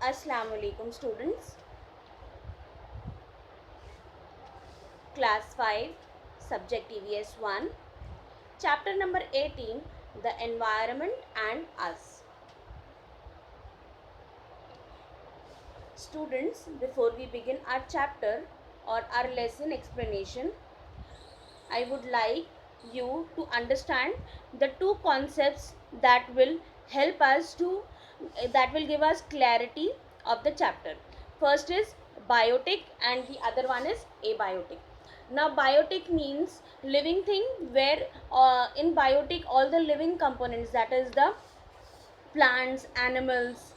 Assalamu alaikum students. Class 5 Subject EVS 1 Chapter number 18 The Environment and Us. Students, before we begin our chapter or our lesson explanation, I would like you to understand the two concepts that will help us to that will give us clarity of the chapter. First is biotic and the other one is abiotic. Now biotic means living thing, where in biotic all the living components, that is the plants, animals,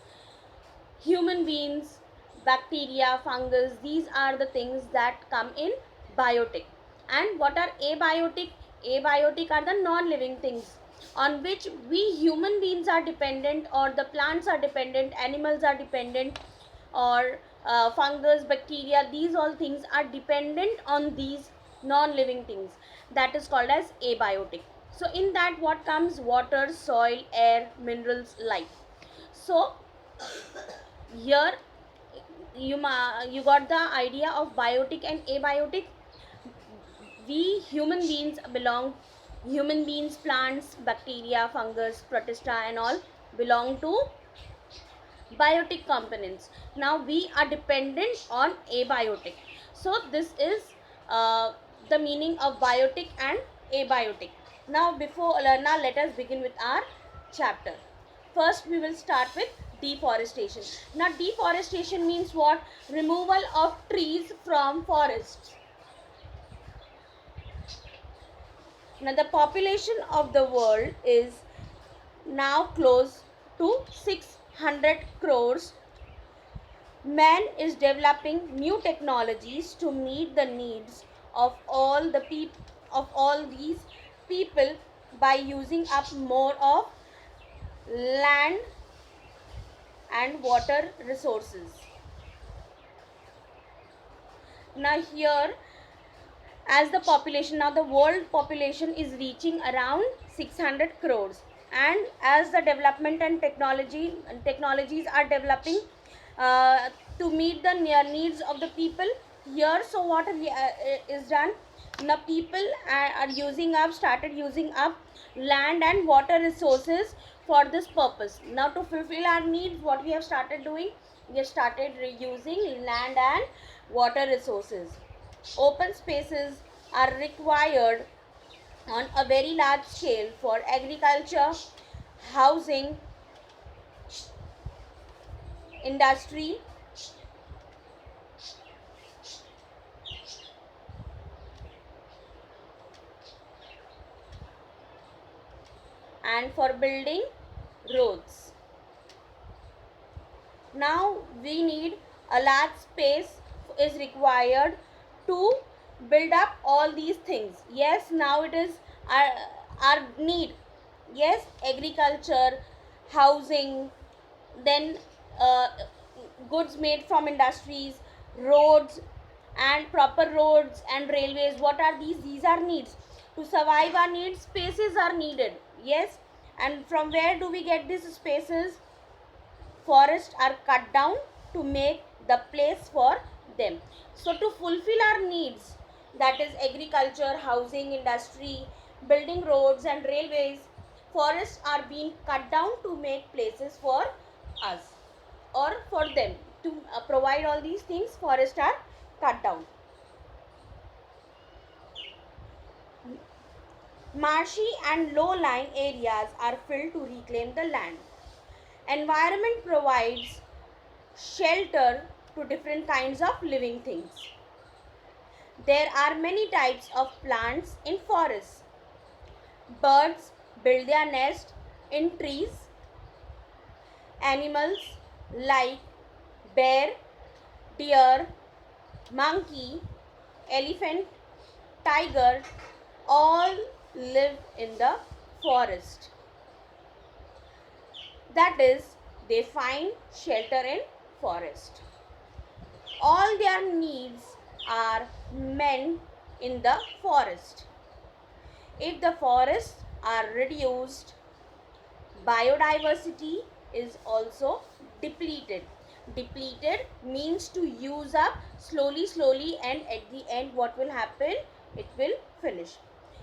human beings, bacteria, fungus, these are the things that come in biotic. And what are abiotic? Abiotic are the non-living things on which we human beings are dependent, or the plants are dependent, animals are dependent, or fungus, bacteria, these all things are dependent on these non-living things. That is called as abiotic. So in that what comes? Water, soil, air, minerals, light. So here you got the idea of biotic and abiotic. We human beings, plants, bacteria, fungus, protista and all belong to biotic components. Now we are dependent on abiotic. So this is the meaning of biotic and abiotic. Now let us begin with our chapter. First we will start with deforestation. Now deforestation means what? Removal of trees from forests. Now the population of the world is now close to 600 crores. Man is developing new technologies to meet the needs of all these people by using up more of land and water resources. Now here, as the population, now the world population is reaching around 600 crores, and as the development and technologies are developing to meet the needs of the people here. So what is done? Now people are started using up land and water resources for this purpose. Now to fulfill our needs, what we have started doing? We have started reusing land and water resources. Open spaces are required on a very large scale for agriculture, housing, industry, and for building roads. Now we need a large space is required to build up all these things. Yes, now it is our need. Yes, agriculture, housing, then uh, goods made from industries, roads and proper roads and railways. What are these? These are needs. To survive our needs, spaces are needed. Yes, and from where do we get these spaces? Forests are cut down to make the place for them. So to fulfill our needs, that is agriculture, housing, industry, building roads and railways, forests are being cut down to make places for us or for them. To provide all these things, forests are cut down. Marshy and low-lying areas are filled to reclaim the land. Environment provides shelter to different kinds of living things. There are many types of plants in forests. Birds build their nest in trees. Animals like bear, deer, monkey, elephant, tiger all live in the forest. That is, they find shelter in forest. All their needs are met in the forest. If the forests are reduced, biodiversity is also depleted. Depleted means to use up slowly, and at the end what will happen? It will finish.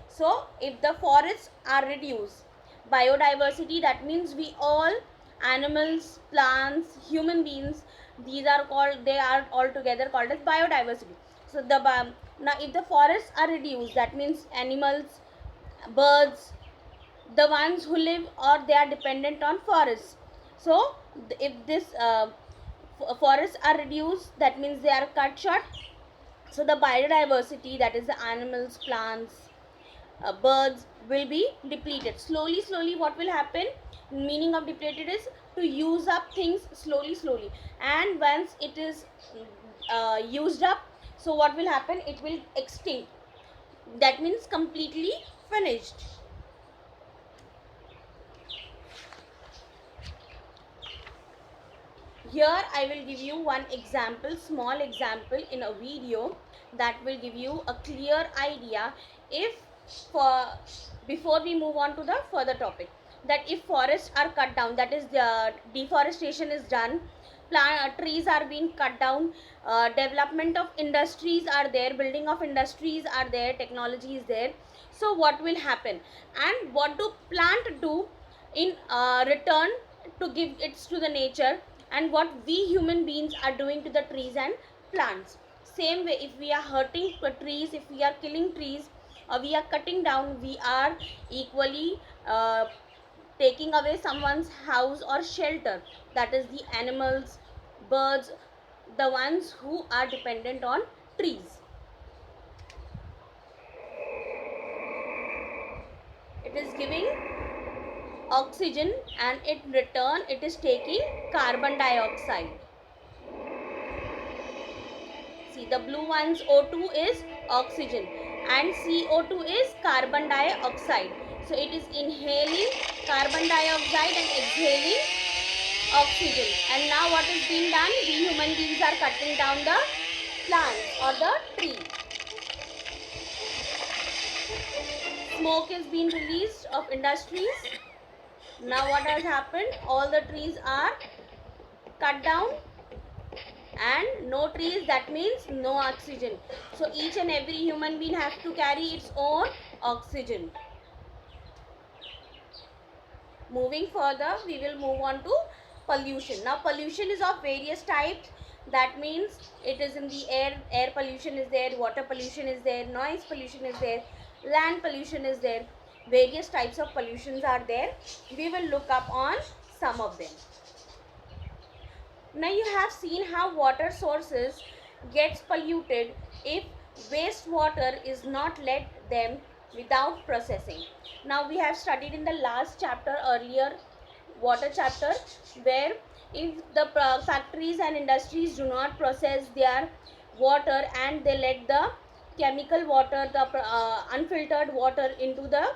So if the forests are reduced, biodiversity, that means we all, animals, plants, human beings, they are all together called as biodiversity. So now if the forests are reduced, that means animals, birds, the ones who live or they are dependent on forests. So if this forests are reduced, that means they are cut short. So the biodiversity, that is the animals, plants, birds, will be depleted slowly. What will happen? Meaning of depleted is to use up things slowly, and once it is used up, so what will happen? It will extinct, that means completely finished. Here I will give you one example, small example in a video, that will give you a clear idea. If for Before we move on to the further topic, that if forests are cut down, that is the deforestation is done, trees are being cut down, development of industries are there, building of industries are there, technology is there. So what will happen, and what do plant do in return to give it to the nature, and what we human beings are doing to the trees and plants? Same way, if we are hurting trees, if we are killing trees, or we are cutting down, we are equally taking away someone's house or shelter, that is the animals, birds, the ones who are dependent on trees. It is giving oxygen, and in return it is taking carbon dioxide. See, the blue one's O2 is oxygen and CO2 is carbon dioxide. So it is inhaling carbon dioxide and exhaling oxygen. And now what is being done? We human beings are cutting down the plants or the tree. Smoke is being released of industries. Now what has happened? All the trees are cut down, and no trees, that means no oxygen. So each and every human being have to carry its own oxygen. Moving further, we will move on to pollution. Now pollution is of various types, that means it is in the air pollution is there, water pollution is there, noise pollution is there, land pollution is there. Various types of pollutions are there. We will look up on some of them. Now you have seen how water sources gets polluted if wastewater is not let them without processing. Now we have studied in the last chapter, earlier water chapter, where if the factories and industries do not process their water and they let the chemical water, the unfiltered water into the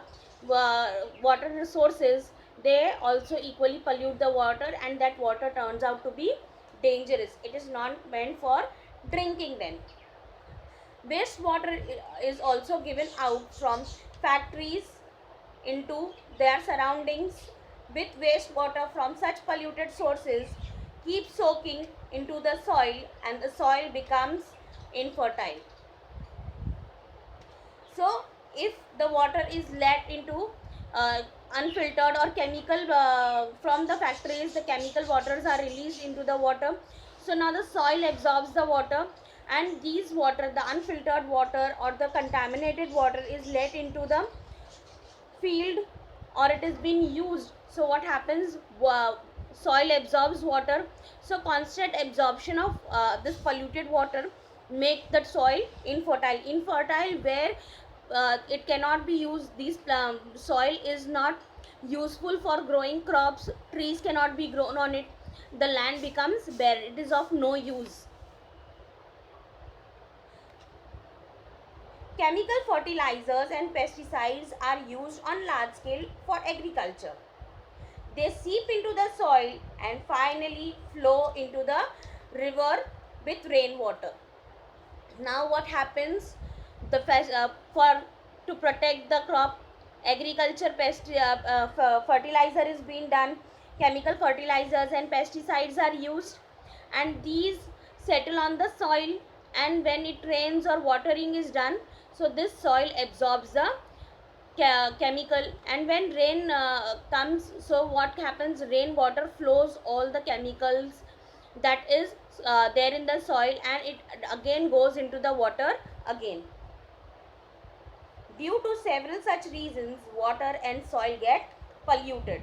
water resources, they also equally pollute the water, and that water turns out to be dangerous. It is not meant for drinking then. Wastewater is also given out from factories into their surroundings. With wastewater from such polluted sources keep soaking into the soil, and the soil becomes infertile. So if the water is let into unfiltered or chemical from the factories, the chemical waters are released into the water. So now the soil absorbs the water, and these water, the unfiltered water or the contaminated water, is let into the field, or it is being used. So what happens? Soil absorbs water. So constant absorption of this polluted water make the soil infertile, where it cannot be used. This soil is not useful for growing crops, trees cannot be grown on it, the land becomes bare, it is of no use. Chemical fertilizers and pesticides are used on large scale for agriculture. They seep into the soil and finally flow into the river with rainwater. Now what happens? For to protect the crop, agriculture fertilizer is being done, chemical fertilizers and pesticides are used, and these settle on the soil, and when it rains or watering is done, so this soil absorbs the chemical, and when rain comes, so what happens, rainwater flows all the chemicals that is there in the soil, and it again goes into the water again. Due to several such reasons, water and soil get polluted.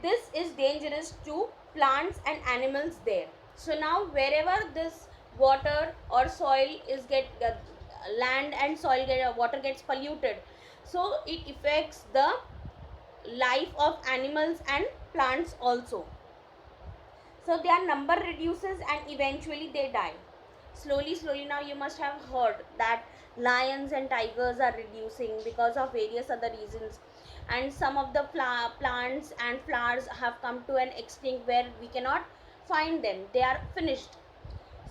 This is dangerous to plants and animals there. So now wherever this water or soil is land and soil water gets polluted, so it affects the life of animals and plants also. So their number reduces and eventually they die. Slowly now you must have heard that lions and tigers are reducing because of various other reasons, and some of the plants and flowers have come to an extinct where we cannot find them, they are finished.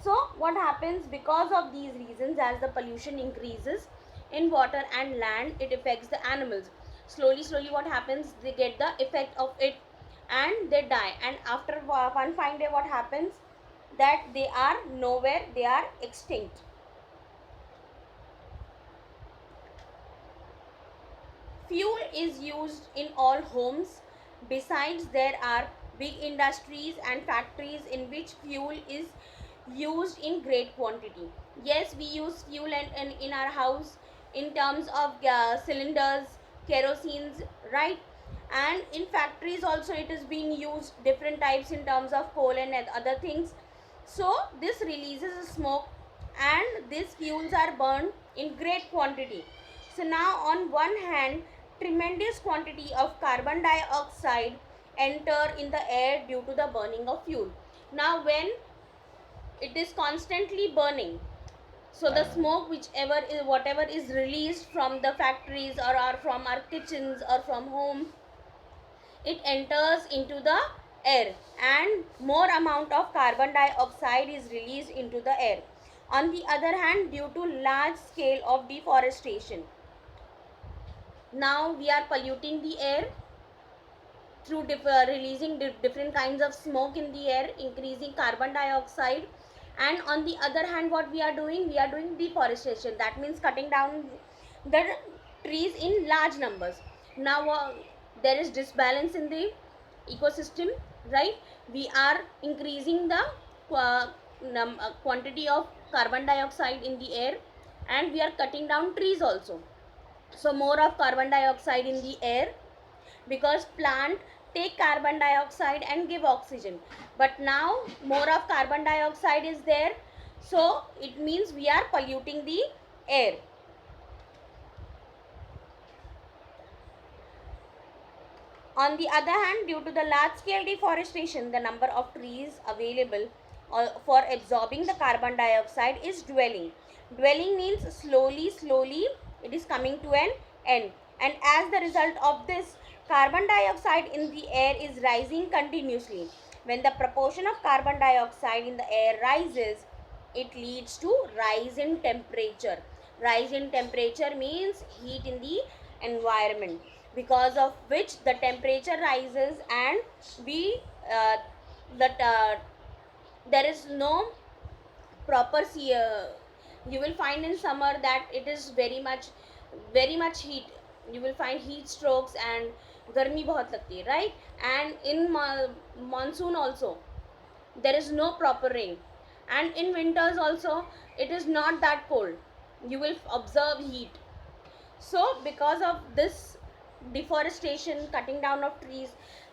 So what happens, because of these reasons, as the pollution increases in water and land, it affects the animals. Slowly what happens, they get the effect of it and they die, and after one fine day what happens, that they are nowhere, they are extinct. Fuel is used in all homes. Besides, there are big industries and factories in which fuel is used in great quantity. Yes, we use fuel in our house in terms of cylinders, kerosenes, right? And in factories also it is being used different types in terms of coal and other things. So this releases a smoke, and these fuels are burned in great quantity. So now on one hand, tremendous quantity of carbon dioxide enter in the air due to the burning of fuel. Now when it is constantly burning, so the smoke whichever is whatever is released from the factories or from our kitchens or from home, it enters into the air, and more amount of carbon dioxide is released into the air. On the other hand, due to large scale of deforestation, now we are polluting the air through releasing different kinds of smoke in the air, increasing carbon dioxide. And on the other hand, what we are doing, we are doing deforestation, that means cutting down the trees in large numbers. Now there is disbalance in the ecosystem, right? We are increasing the quantity of carbon dioxide in the air, and we are cutting down trees also, so more of carbon dioxide in the air, because plant take carbon dioxide and give oxygen, but now more of carbon dioxide is there, so it means we are polluting the air. On the other hand, due to the large scale deforestation, the number of trees available for absorbing the carbon dioxide is dwindling. Dwindling means slowly it is coming to an end, and as the result of this, carbon dioxide in the air is rising continuously. When the proportion of carbon dioxide in the air rises, it leads to rise in temperature. Rise in temperature means heat in the environment, because of which the temperature rises, and we that there is no proper you will find in summer that it is very much heat, you will find heat strokes and garmi bahut lagti hai, right? And in monsoon also there is no proper rain, and in winters also it is not that cold, you will observe heat. So because of this deforestation, cutting down of trees,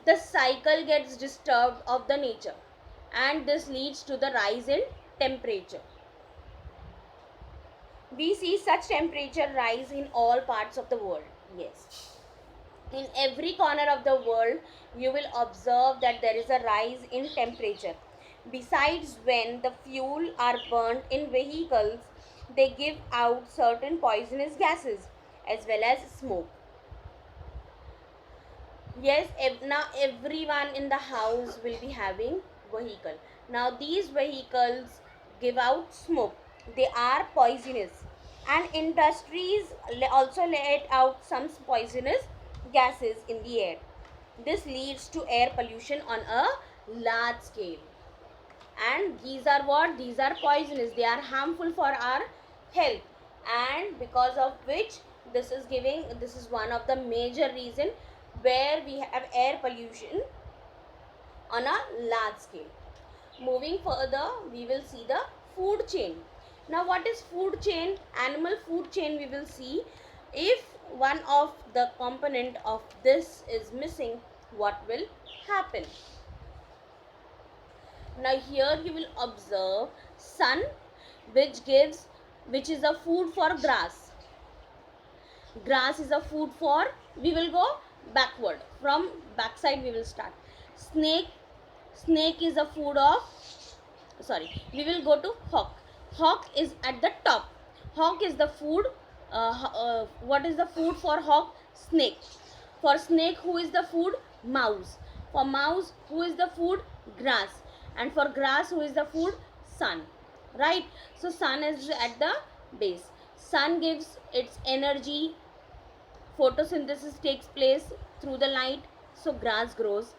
the cycle gets disturbed of the nature, and this leads to the rise in temperature. We see such temperature rise in all parts of the world. Yes, in every corner of the world you will observe that there is a rise in temperature. Besides, when the fuel are burnt in vehicles, they give out certain poisonous gases as well as smoke. Yes, now everyone in the house will be having vehicle. Now these vehicles give out smoke, they are poisonous, and industries also let out some poisonous gases in the air. This leads to air pollution on a large scale. And these are what? These are poisonous. They are harmful for our health, and because of which this is one of the major reason where we have air pollution on a large scale. Moving further, we will see the food chain. Now what is food chain? Animal food chain we will see. If one of the component of this is missing, what will happen? Now here you will observe sun, which is a food for grass. Grass is a food for, we will go backward, from backside we will start. Snake is a food of, we will go to hawk. Hawk is at the top. Hawk is the food. What is the food for hawk? Snake. For snake, who is the food? Mouse. For mouse, who is the food? Grass. And for grass, who is the food? Sun. Right? So sun is at the base. Sun gives its energy. Photosynthesis takes place through the light, so grass grows.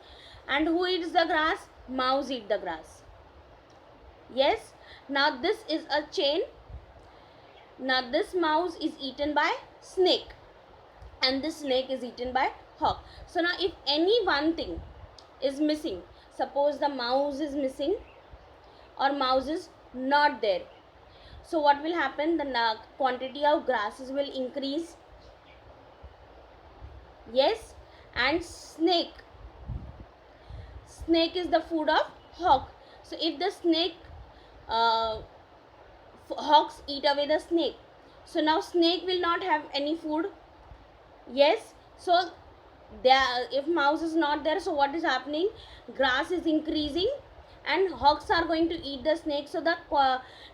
And who eats the grass? Mouse eat the grass. Yes. Now this is a chain. Now this mouse is eaten by snake, and this snake is eaten by hawk. So now if any one thing is missing, suppose the mouse is missing or mouse is not there, so what will happen? The quantity of grasses will increase. Yes. And snake is the food of hawk. So if the snake hawks eat away the snake, so now snake will not have any food. Yes. So there, if mouse is not there, so what is happening? Grass is increasing and hawks are going to eat the snake, so the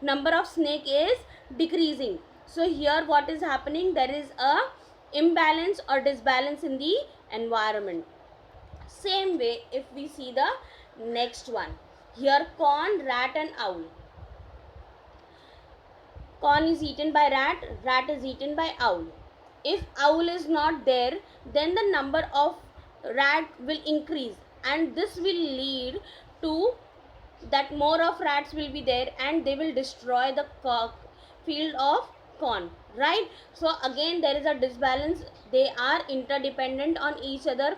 number of snake is decreasing. So here what is happening? There is a imbalance or disbalance in the environment. Same way, if we see the next one, here corn, rat and owl. Corn is eaten by rat, rat is eaten by owl. If owl is not there, then the number of rat will increase, and this will lead to that more of rats will be there and they will destroy the field of corn, right? So again there is a disbalance. They are interdependent on each other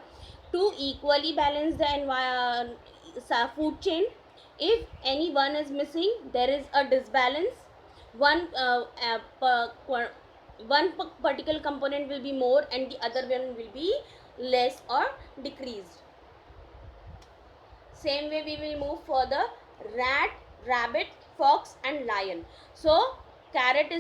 to equally balance the food chain. If any one is missing, there is a disbalance. One particular component will be more and the other one will be less or decreased. Same way we will move further. Rat, rabbit, fox and lion. So carrot,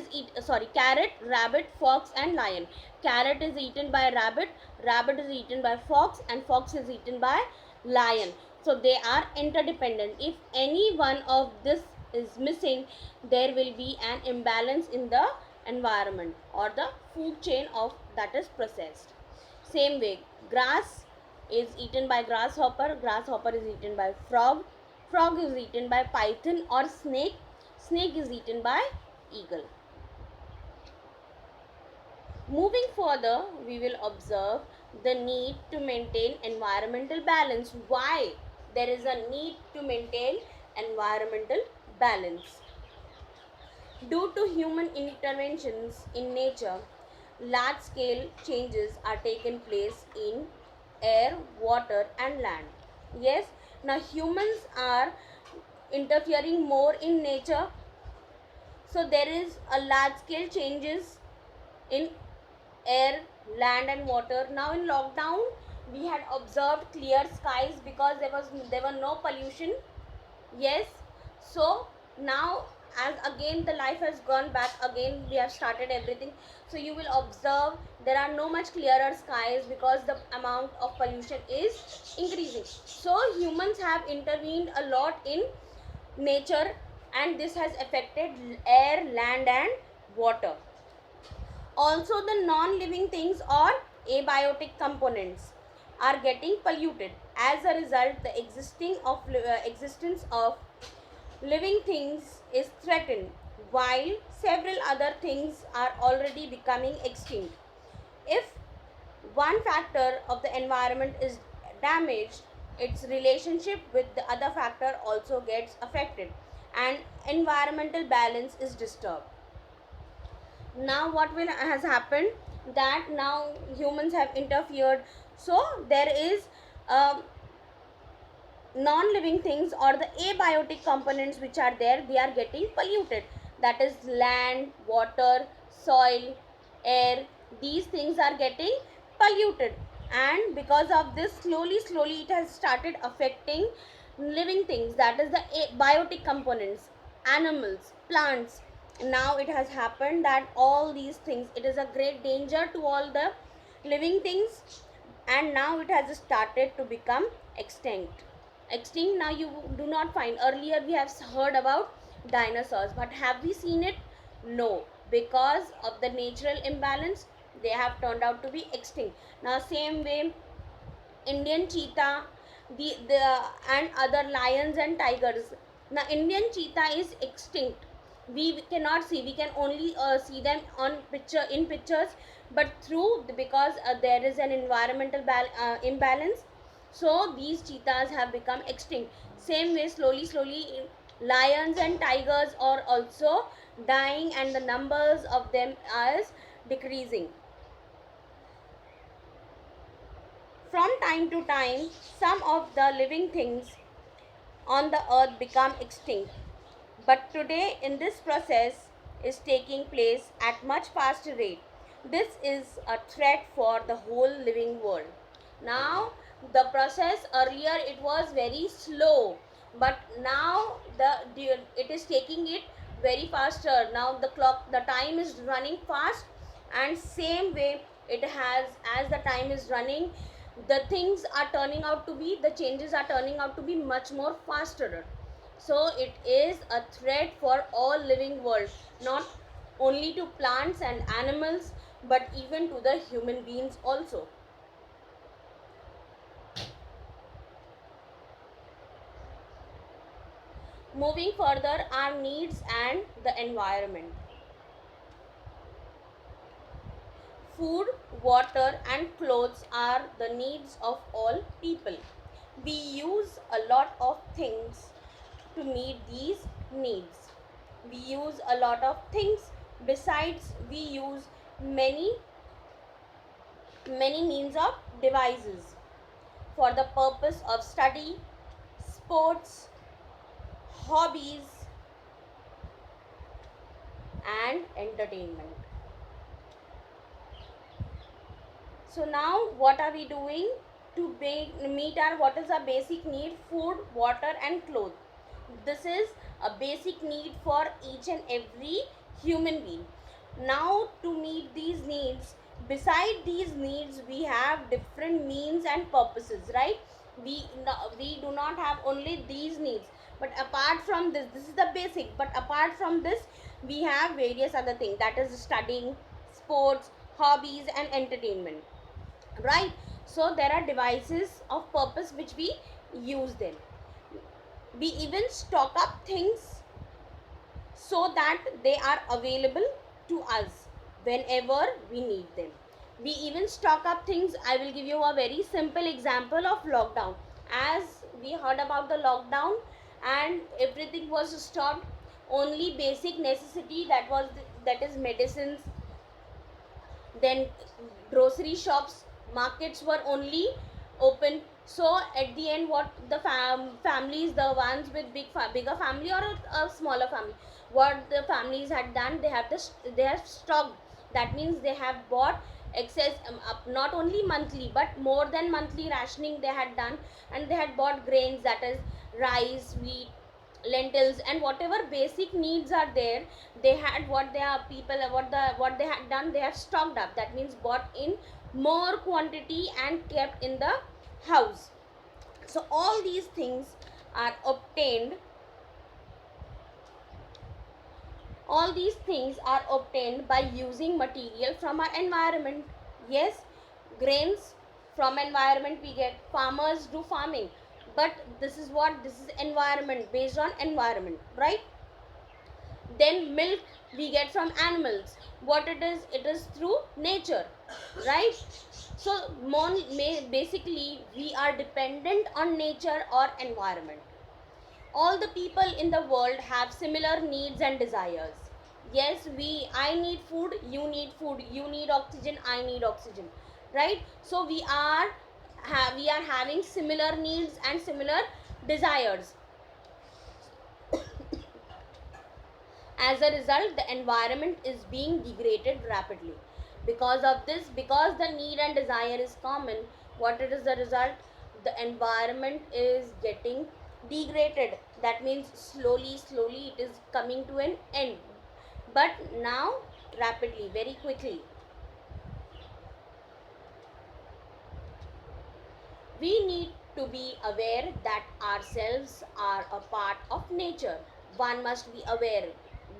rabbit, fox and lion. Carrot is eaten by rabbit, rabbit is eaten by fox, and fox is eaten by lion. So they are interdependent. If any one of this is missing, there will be an imbalance in the environment or the food chain of that is processed. Same way, grass is eaten by grasshopper, grasshopper is eaten by frog, frog is eaten by python or snake, snake is eaten by eagle. Moving further, we will observe the need to maintain environmental balance. Why there is a need to maintain environmental balance? Due to human interventions in nature, large-scale changes are taking place in air, water and land. Yes, now humans are interfering more in nature, so there is a large-scale changes in air, land and water. Now in lockdown, we had observed clear skies because there were no pollution. Yes, so now as again the life has gone back, again we have started everything, so you will observe there are no much clearer skies because the amount of pollution is increasing. So humans have intervened a lot in nature and this has affected air, land and water. Also the non-living things or abiotic components are getting polluted. As a result, the existence of living things is threatened, while several other things are already becoming extinct. If one factor of the environment is damaged, its relationship with the other factor also gets affected, and environmental balance is disturbed. Now what will has happened, that now humans have interfered, so there is non-living things or the abiotic components which are there, they are getting polluted. That is land, water, soil, air, these things are getting polluted. And because of this, slowly it has started affecting living things, that is the biotic components, animals, plants. Now it has happened that all these things, it is a great danger to all the living things, and now it has started to become extinct. Now you do not find, earlier we have heard about dinosaurs, but have we seen it? No, because of the natural imbalance, they have turned out to be extinct. Now same way, Indian cheetah, the and other lions and tigers. Now Indian cheetah is extinct. We cannot see. We can only see them on pictures, but through, because there is an environmental imbalance, so these cheetahs have become extinct. Same way, slowly, lions and tigers are also dying, and the numbers of them is decreasing. From time to time, some of the living things on the earth become extinct. But today, in this process is taking place at much faster rate. This is a threat for the whole living world. Now, the process earlier it was very slow, but now it is taking it very faster. Now the time is running fast, and same way it has, as the time is running, the things are turning out to be, the changes are turning out to be much more faster. So it is a threat for all living world, not only to plants and animals, but even to the human beings also. Moving further, our needs and the environment. Food, water, and clothes are the needs of all people. We use a lot of things to meet these needs. We use a lot of things. Besides, we use many means of devices for the purpose of study, sports, hobbies, and entertainment. So now what are we doing to meet our, what is our basic need? Food, water, and clothes. This is a basic need for each and every human being. Now to meet these needs, beside these needs, we have different means and purposes, right? We do not have only these needs, but apart from this is the basic, but apart from this, we have various other things, that is studying, sports, hobbies, and entertainment, right? So there are devices of purpose which we use them. We even stock up things so that they are available to us whenever we need them. We even stock up things. I will give you a very simple example of lockdown. As we heard about the lockdown and everything was stopped, only basic necessity, that is medicines, then grocery shops, markets were only open. So at the end, what the families, the ones with bigger family or a smaller family, what the families had done, they have stocked. That means they have bought excess, up, not only monthly but more than monthly rationing they had done, and they had bought grains, that is rice, wheat, lentils, and whatever basic needs are there, they had, what they are people, what they had done, they have stocked up. That means bought in more quantity and kept in the house. So all these things are obtained, all these things are obtained by using material from our environment. Yes, grains from environment we get, farmers do farming, but this is what, this is environment, based on environment, right? Then milk we get from animals. What it is through nature, right? So basically we are dependent on nature or environment. All the people in the world have similar needs and desires. Yes, I need food, you need food, you need oxygen, I need oxygen, right? So we are having similar needs and similar desires. As a result, the environment is being degraded rapidly. Because of this, because the need and desire is common, what it is the result? The environment is getting degraded. That means slowly it is coming to an end. But now, rapidly, very quickly. We need to be aware that ourselves are a part of nature. One must be aware.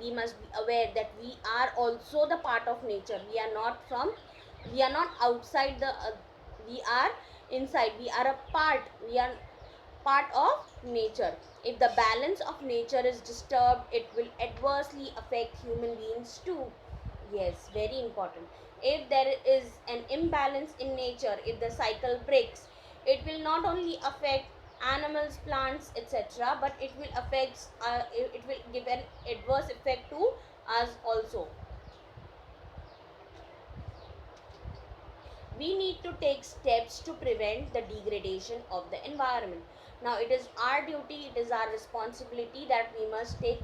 We must be aware that we are also the part of nature. We are not outside we are inside. We are a part. We are part of nature. If the balance of nature is disturbed, it will adversely affect human beings too. Yes, very important. If there is an imbalance in nature, if the cycle breaks, it will not only affect animals, plants, etc., but it will it will give an adverse effect to us also. We need to take steps to prevent the degradation of the environment. Now it is our duty, it is our responsibility that we must take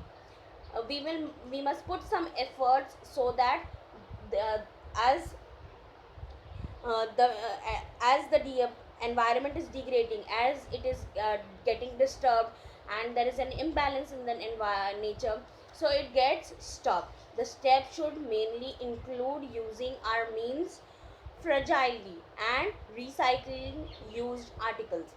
we must put some efforts so that the, as the environment is degrading, as it is getting disturbed, and there is an imbalance in the nature, so it gets stopped. The steps should mainly include using our means frugally and recycling used articles.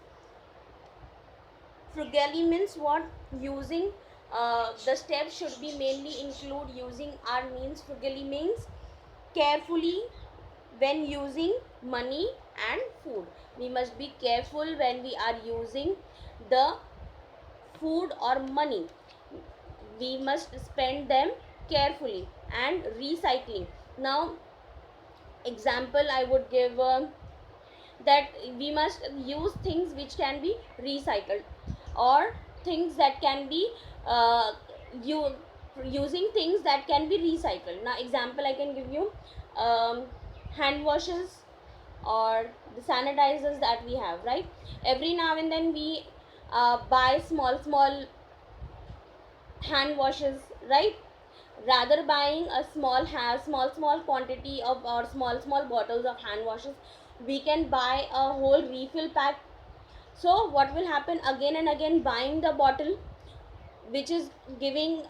Frugally means what? Using the steps should be mainly include using our means frugally means carefully when using money and food. We must be careful when we are using the food or money. We must spend them carefully. And recycling. Now, example I would give that we must use things which can be recycled, or things that can be you using things that can be recycled. Now example I can give you hand washes or the sanitizers that we have, right? Every now and then we buy small hand washes, right? Rather buying a small quantity of or small bottles of hand washes, we can buy a whole refill pack. So what will happen? Again and again buying the bottle, which is giving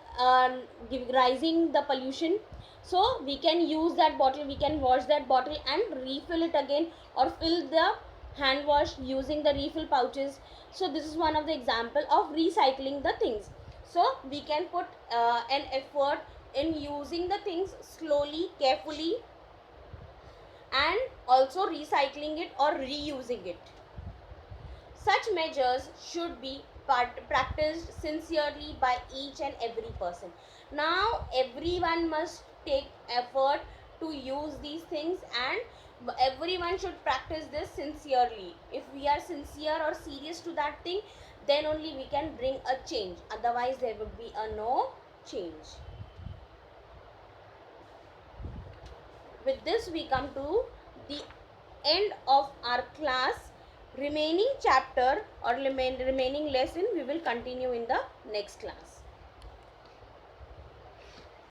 rising the pollution. So we can use that bottle, we can wash that bottle and refill it again, or fill the hand wash using the refill pouches. So this is one of the example of recycling the things. So we can put an effort in using the things slowly, carefully, and also recycling it or reusing it. Such measures should be practiced sincerely by each and every person. Now everyone must take effort to use these things, and everyone should practice this sincerely. If we are sincere or serious to that thing, then only we can bring a change. Otherwise there would be a no change. With this we come to the end of our class. Remaining chapter or remaining lesson we will continue in the next class.